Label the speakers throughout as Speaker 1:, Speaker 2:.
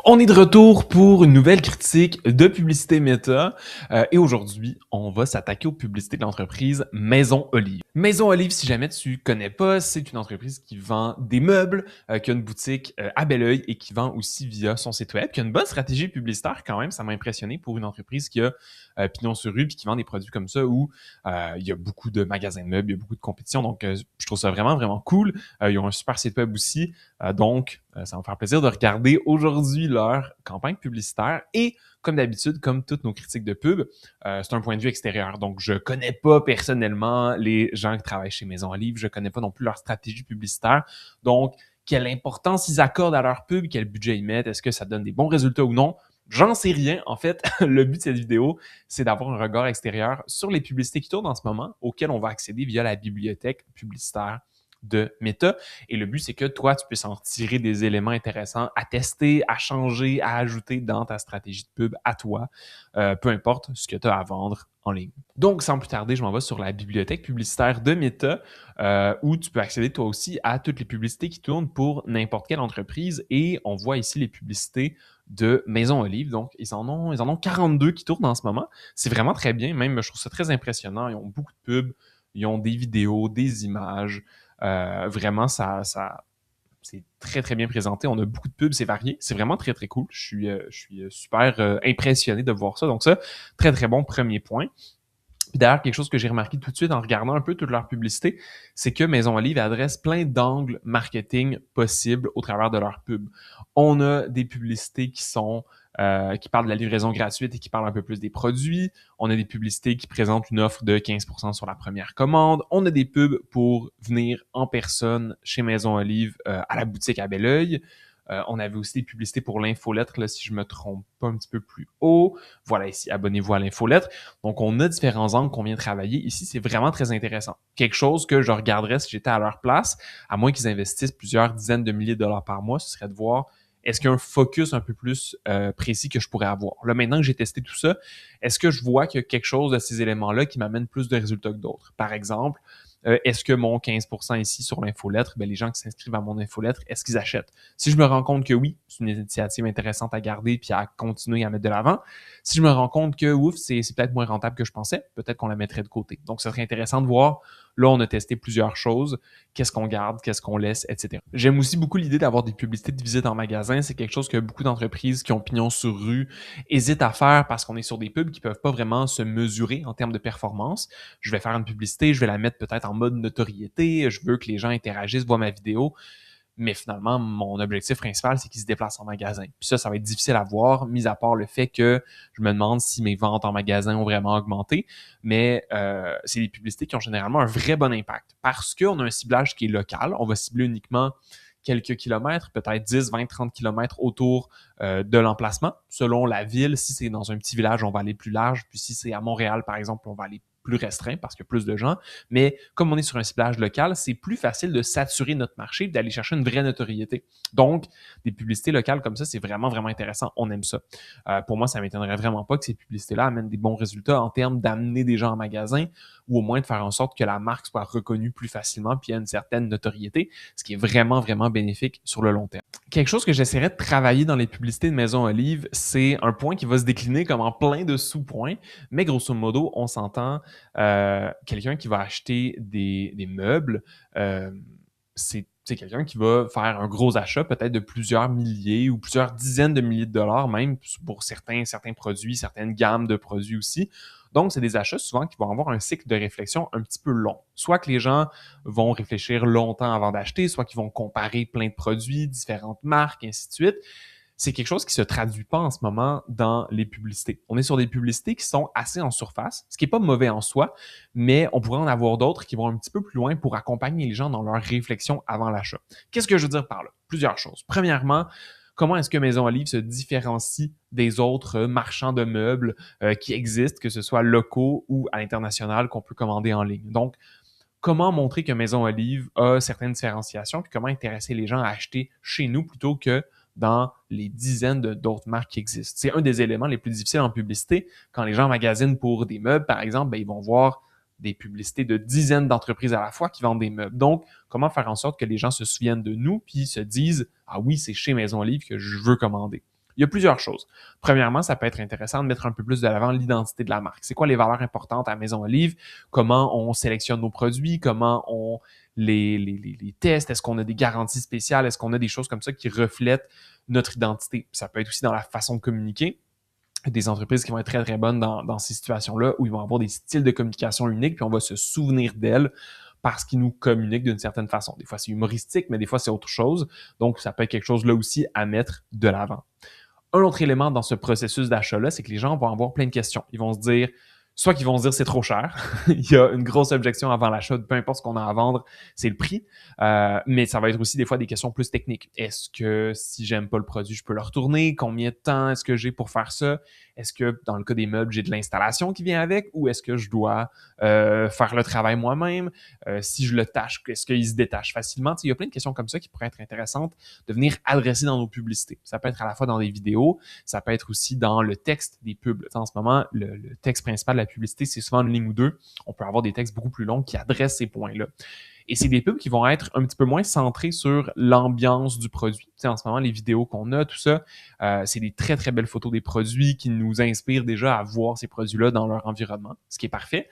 Speaker 1: On est de retour pour une nouvelle critique de publicité méta et aujourd'hui, on va s'attaquer aux publicités de l'entreprise Maison Olive. Maison Olive, si jamais tu connais pas, c'est une entreprise qui vend des meubles, qui a une boutique à Belleuil et qui vend aussi via son site web, qui a une bonne stratégie publicitaire quand même, ça m'a impressionné pour une entreprise qui a pignon sur rue puis qui vend des produits comme ça où il y a beaucoup de magasins de meubles, il y a beaucoup de compétition, donc je trouve ça vraiment, vraiment cool. Ils ont un super site web aussi, ça va me faire plaisir de regarder aujourd'hui leur campagne publicitaire et comme d'habitude, comme toutes nos critiques de pub, c'est un point de vue extérieur. Donc, je connais pas personnellement les gens qui travaillent chez Maison Olive, je connais pas non plus leur stratégie publicitaire. Donc, quelle importance ils accordent à leur pub, quel budget ils mettent, est-ce que ça donne des bons résultats ou non? J'en sais rien. En fait, le but de cette vidéo, c'est d'avoir un regard extérieur sur les publicités qui tournent en ce moment, auxquelles on va accéder via la bibliothèque publicitaire de Meta. Et le but, c'est que toi, tu puisses en tirer des éléments intéressants à tester, à changer, à ajouter dans ta stratégie de pub à toi, peu importe ce que tu as à vendre en ligne. Donc, sans plus tarder, je m'en vais sur la bibliothèque publicitaire de Meta, où tu peux accéder toi aussi à toutes les publicités qui tournent pour n'importe quelle entreprise. Et on voit ici les publicités de Maison Olive. Donc, ils en ont 42 qui tournent en ce moment. C'est vraiment très bien. Même, je trouve ça très impressionnant. Ils ont beaucoup de pubs. Ils ont des vidéos, des images. Vraiment, c'est très, très bien présenté. On a beaucoup de pubs, c'est varié. C'est vraiment très, très cool. Je suis super impressionné de voir ça. Donc ça, très, très bon premier point. Puis d'ailleurs, quelque chose que j'ai remarqué tout de suite en regardant un peu toute leur publicité, c'est que Maison Olive adresse plein d'angles marketing possibles au travers de leur pub. On a des publicités qui parlent de la livraison gratuite et qui parlent un peu plus des produits. On a des publicités qui présentent une offre de 15% sur la première commande. On a des pubs pour venir en personne chez Maison Olive à la boutique à Belleuil. On avait aussi des publicités pour l'infolettre, là, si je me trompe pas, un petit peu plus haut. Voilà, ici, abonnez-vous à l'infolettre. Donc, on a différents angles qu'on vient travailler. Ici, c'est vraiment très intéressant. Quelque chose que je regarderais si j'étais à leur place, à moins qu'ils investissent plusieurs dizaines de milliers de dollars par mois, ce serait de voir est-ce qu'il y a un focus un peu plus précis que je pourrais avoir. Là, maintenant que j'ai testé tout ça, est-ce que je vois qu'il y a quelque chose de ces éléments-là qui m'amène plus de résultats que d'autres? Par exemple, est-ce que mon 15% ici sur l'infolettre, les gens qui s'inscrivent à mon infolettre, est-ce qu'ils achètent? Si je me rends compte que oui, c'est une initiative intéressante à garder puis à continuer à mettre de l'avant. Si je me rends compte que ouf, c'est peut-être moins rentable que je pensais, peut-être qu'on la mettrait de côté. Donc, ce serait intéressant de voir. Là, on a testé plusieurs choses. Qu'est-ce qu'on garde, qu'est-ce qu'on laisse, etc. J'aime aussi beaucoup l'idée d'avoir des publicités de visite en magasin. C'est quelque chose que beaucoup d'entreprises qui ont pignon sur rue hésitent à faire parce qu'on est sur des pubs qui peuvent pas vraiment se mesurer en termes de performance. Je vais faire une publicité, je vais la mettre peut-être en mode notoriété, je veux que les gens interagissent, voient ma vidéo, mais finalement, mon objectif principal, c'est qu'ils se déplacent en magasin. Puis ça va être difficile à voir, mis à part le fait que je me demande si mes ventes en magasin ont vraiment augmenté, mais c'est des publicités qui ont généralement un vrai bon impact parce qu'on a un ciblage qui est local. On va cibler uniquement quelques kilomètres, peut-être 10, 20, 30 kilomètres autour de l'emplacement. Selon la ville, si c'est dans un petit village, on va aller plus large. Puis si c'est à Montréal, par exemple, on va aller plus restreint parce qu'il y a plus de gens. Mais comme on est sur un ciblage local, c'est plus facile de saturer notre marché et d'aller chercher une vraie notoriété. Donc, des publicités locales comme ça, c'est vraiment, vraiment intéressant. On aime ça. Pour moi, ça ne m'étonnerait vraiment pas que ces publicités-là amènent des bons résultats en termes d'amener des gens en magasin ou au moins de faire en sorte que la marque soit reconnue plus facilement puis ait une certaine notoriété, ce qui est vraiment, vraiment bénéfique sur le long terme. Quelque chose que j'essaierais de travailler dans les publicités de Maison Olive, c'est un point qui va se décliner comme en plein de sous-points, mais grosso modo, on s'entend, quelqu'un qui va acheter des meubles, c'est quelqu'un qui va faire un gros achat, peut-être de plusieurs milliers ou plusieurs dizaines de milliers de dollars, même pour certains produits, certaines gammes de produits aussi. Donc, c'est des achats souvent qui vont avoir un cycle de réflexion un petit peu long. Soit que les gens vont réfléchir longtemps avant d'acheter, soit qu'ils vont comparer plein de produits, différentes marques, ainsi de suite. C'est quelque chose qui se traduit pas en ce moment dans les publicités. On est sur des publicités qui sont assez en surface, ce qui est pas mauvais en soi, mais on pourrait en avoir d'autres qui vont un petit peu plus loin pour accompagner les gens dans leur réflexion avant l'achat. Qu'est-ce que je veux dire par là? Plusieurs choses. Premièrement, comment est-ce que Maison Olive se différencie des autres marchands de meubles qui existent, que ce soit locaux ou à l'international qu'on peut commander en ligne? Donc, comment montrer que Maison Olive a certaines différenciations, puis comment intéresser les gens à acheter chez nous plutôt que dans les dizaines d'autres marques qui existent. C'est un des éléments les plus difficiles en publicité. Quand les gens magasinent pour des meubles, par exemple, ils vont voir des publicités de dizaines d'entreprises à la fois qui vendent des meubles. Donc, comment faire en sorte que les gens se souviennent de nous puis se disent « Ah oui, c'est chez Maison Olive que je veux commander ». Il y a plusieurs choses. Premièrement, ça peut être intéressant de mettre un peu plus de l'avant l'identité de la marque. C'est quoi les valeurs importantes à Maison Olive? Comment on sélectionne nos produits? Comment on les tests? Est-ce qu'on a des garanties spéciales? Est-ce qu'on a des choses comme ça qui reflètent notre identité? Ça peut être aussi dans la façon de communiquer. Des entreprises qui vont être très, très bonnes dans ces situations-là où ils vont avoir des styles de communication uniques, puis on va se souvenir d'elles parce qu'ils nous communiquent d'une certaine façon. Des fois, c'est humoristique, mais des fois, c'est autre chose. Donc, ça peut être quelque chose là aussi à mettre de l'avant. Un autre élément dans ce processus d'achat-là, c'est que les gens vont avoir plein de questions. Ils vont se dire, soit qu'ils vont se dire c'est trop cher. Il y a une grosse objection avant l'achat, peu importe ce qu'on a à vendre, c'est le prix. Mais ça va être aussi des fois des questions plus techniques. Est-ce que si j'aime pas le produit, je peux le retourner? Combien de temps est-ce que j'ai pour faire ça? Est-ce que dans le cas des meubles, j'ai de l'installation qui vient avec ou est-ce que je dois faire le travail moi-même? Si je le tâche, est-ce qu'il se détache facilement? Il y a plein de questions comme ça qui pourraient être intéressantes de venir adresser dans nos publicités. Ça peut être à la fois dans des vidéos, ça peut être aussi dans le texte des pubs. En ce moment, le texte principal de la publicité, c'est souvent une ligne ou deux. On peut avoir des textes beaucoup plus longs qui adressent ces points-là. Et c'est des pubs qui vont être un petit peu moins centrées sur l'ambiance du produit. En ce moment, les vidéos qu'on a, tout ça, c'est des très, très belles photos des produits qui nous inspirent déjà à voir ces produits-là dans leur environnement, ce qui est parfait.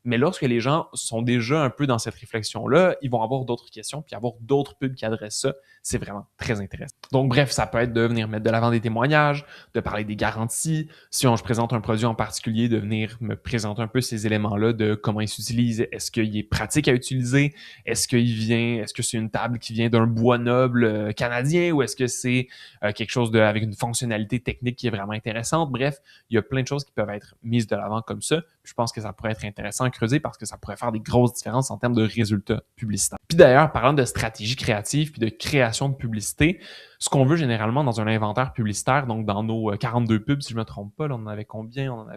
Speaker 1: Mais lorsque les gens sont déjà un peu dans cette réflexion-là, ils vont avoir d'autres questions, puis avoir d'autres pubs qui adressent ça. C'est vraiment très intéressant. Donc, bref, ça peut être de venir mettre de l'avant des témoignages, de parler des garanties. Si je présente un produit en particulier, de venir me présenter un peu ces éléments-là de comment il s'utilise. Est-ce qu'il est pratique à utiliser? Est-ce que c'est une table qui vient d'un bois noble canadien ou est-ce que c'est quelque chose avec une fonctionnalité technique qui est vraiment intéressante? Bref, il y a plein de choses qui peuvent être mises de l'avant comme ça. Je pense que ça pourrait être intéressant à creuser parce que ça pourrait faire des grosses différences en termes de résultats publicitaires. Puis d'ailleurs, parlant de stratégie créative puis de création de publicité, ce qu'on veut généralement dans un inventaire publicitaire, donc dans nos 42 pubs, si je ne me trompe pas, là, on en avait combien? On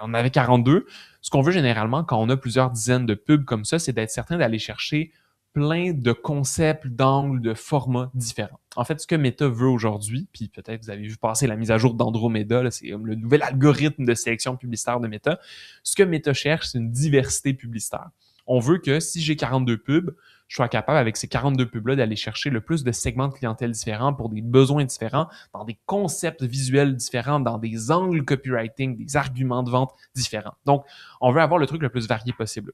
Speaker 1: en avait 42. Ce qu'on veut généralement quand on a plusieurs dizaines de pubs comme ça, c'est d'être certain d'aller chercher plein de concepts, d'angles, de formats différents. En fait, ce que Meta veut aujourd'hui, puis peut-être vous avez vu passer la mise à jour d'Andromeda, c'est le nouvel algorithme de sélection publicitaire de Meta. Ce que Meta cherche, c'est une diversité publicitaire. On veut que si j'ai 42 pubs, je sois capable avec ces 42 pubs-là d'aller chercher le plus de segments de clientèle différents pour des besoins différents, dans des concepts visuels différents, dans des angles copywriting, des arguments de vente différents. Donc, on veut avoir le truc le plus varié possible.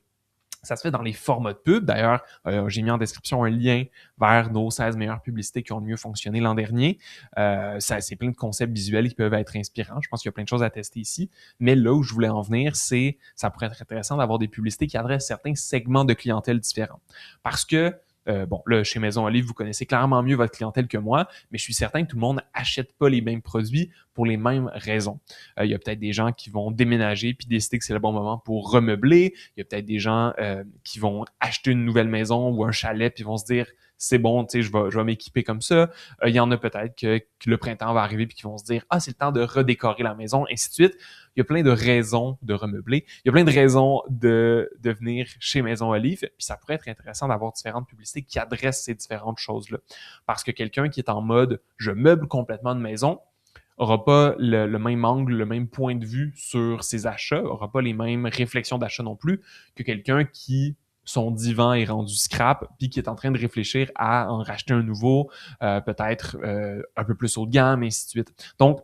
Speaker 1: Ça se fait dans les formats de pub. D'ailleurs, j'ai mis en description un lien vers nos 16 meilleures publicités qui ont le mieux fonctionné l'an dernier. C'est plein de concepts visuels qui peuvent être inspirants. Je pense qu'il y a plein de choses à tester ici. Mais là où je voulais en venir, ça pourrait être intéressant d'avoir des publicités qui adressent certains segments de clientèle différents. Parce que bon, là, chez Maison Olive, vous connaissez clairement mieux votre clientèle que moi, mais je suis certain que tout le monde n'achète pas les mêmes produits pour les mêmes raisons. Il y a peut-être des gens qui vont déménager puis décider que c'est le bon moment pour remeubler. Il y a peut-être des gens qui vont acheter une nouvelle maison ou un chalet puis vont se dire c'est bon, tu sais, je vais m'équiper comme ça. Il y en a peut-être que le printemps va arriver puis qui vont se dire c'est le temps de redécorer la maison, ainsi de suite. Il y a plein de raisons de remeubler. Il y a plein de raisons de venir chez Maison Olive. Puis ça pourrait être intéressant d'avoir différentes publicités qui adressent ces différentes choses-là. Parce que quelqu'un qui est en mode je meuble complètement de maison aura pas le même angle, le même point de vue sur ses achats, aura pas les mêmes réflexions d'achat non plus que quelqu'un qui son divan est rendu scrap, puis qui est en train de réfléchir à en racheter un nouveau, peut-être un peu plus haut de gamme, et ainsi de suite. Donc,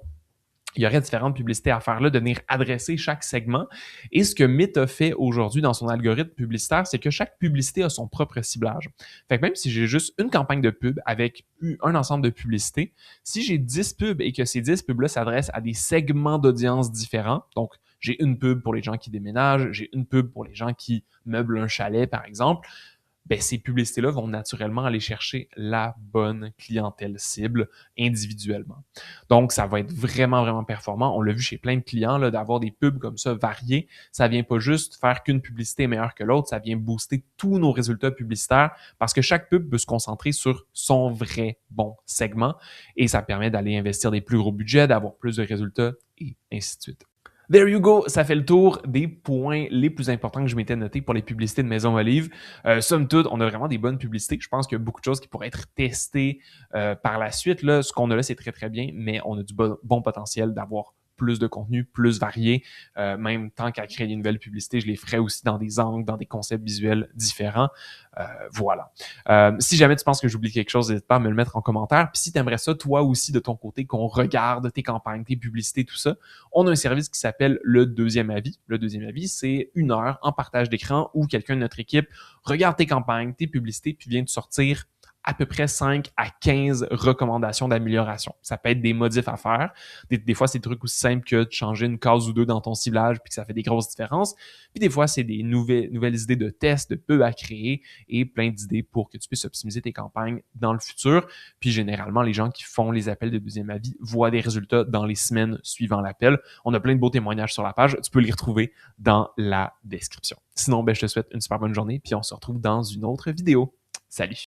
Speaker 1: il y aurait différentes publicités à faire là, de venir adresser chaque segment. Et ce que Meta fait aujourd'hui dans son algorithme publicitaire, c'est que chaque publicité a son propre ciblage. Fait que même si j'ai juste une campagne de pub avec un ensemble de publicités, si j'ai 10 pubs et que ces 10 pubs-là s'adressent à des segments d'audience différents, donc j'ai une pub pour les gens qui déménagent, j'ai une pub pour les gens qui meublent un chalet, par exemple, ben, ces publicités-là vont naturellement aller chercher la bonne clientèle cible individuellement. Donc, ça va être vraiment, vraiment performant. On l'a vu chez plein de clients, là, d'avoir des pubs comme ça variées. Ça vient pas juste faire qu'une publicité est meilleure que l'autre, ça vient booster tous nos résultats publicitaires parce que chaque pub peut se concentrer sur son vrai bon segment et ça permet d'aller investir des plus gros budgets, d'avoir plus de résultats et ainsi de suite. There you go, ça fait le tour des points les plus importants que je m'étais notés pour les publicités de Maison Olive. Somme toute, on a vraiment des bonnes publicités. Je pense qu'il y a beaucoup de choses qui pourraient être testées par la suite. Là, ce qu'on a là, c'est très, très bien, mais on a du bon potentiel d'avoir plus de contenu, plus varié. Même tant qu'à créer une nouvelle publicité, je les ferais aussi dans des angles, dans des concepts visuels différents. Voilà. Si jamais tu penses que j'oublie quelque chose, n'hésite pas à me le mettre en commentaire. Puis si tu aimerais ça, toi aussi, de ton côté, qu'on regarde tes campagnes, tes publicités, tout ça, on a un service qui s'appelle le deuxième avis. Le deuxième avis, c'est 1 heure en partage d'écran où quelqu'un de notre équipe regarde tes campagnes, tes publicités, puis vient te sortir à peu près 5 à 15 recommandations d'amélioration. Ça peut être des modifs à faire. Des fois, c'est des trucs aussi simples que de changer une case ou deux dans ton ciblage puis que ça fait des grosses différences. Puis des fois, c'est des nouvelles idées de tests, de pubs à créer et plein d'idées pour que tu puisses optimiser tes campagnes dans le futur. Puis généralement, les gens qui font les appels de deuxième avis voient des résultats dans les semaines suivant l'appel. On a plein de beaux témoignages sur la page. Tu peux les retrouver dans la description. Sinon, je te souhaite une super bonne journée puis on se retrouve dans une autre vidéo. Salut!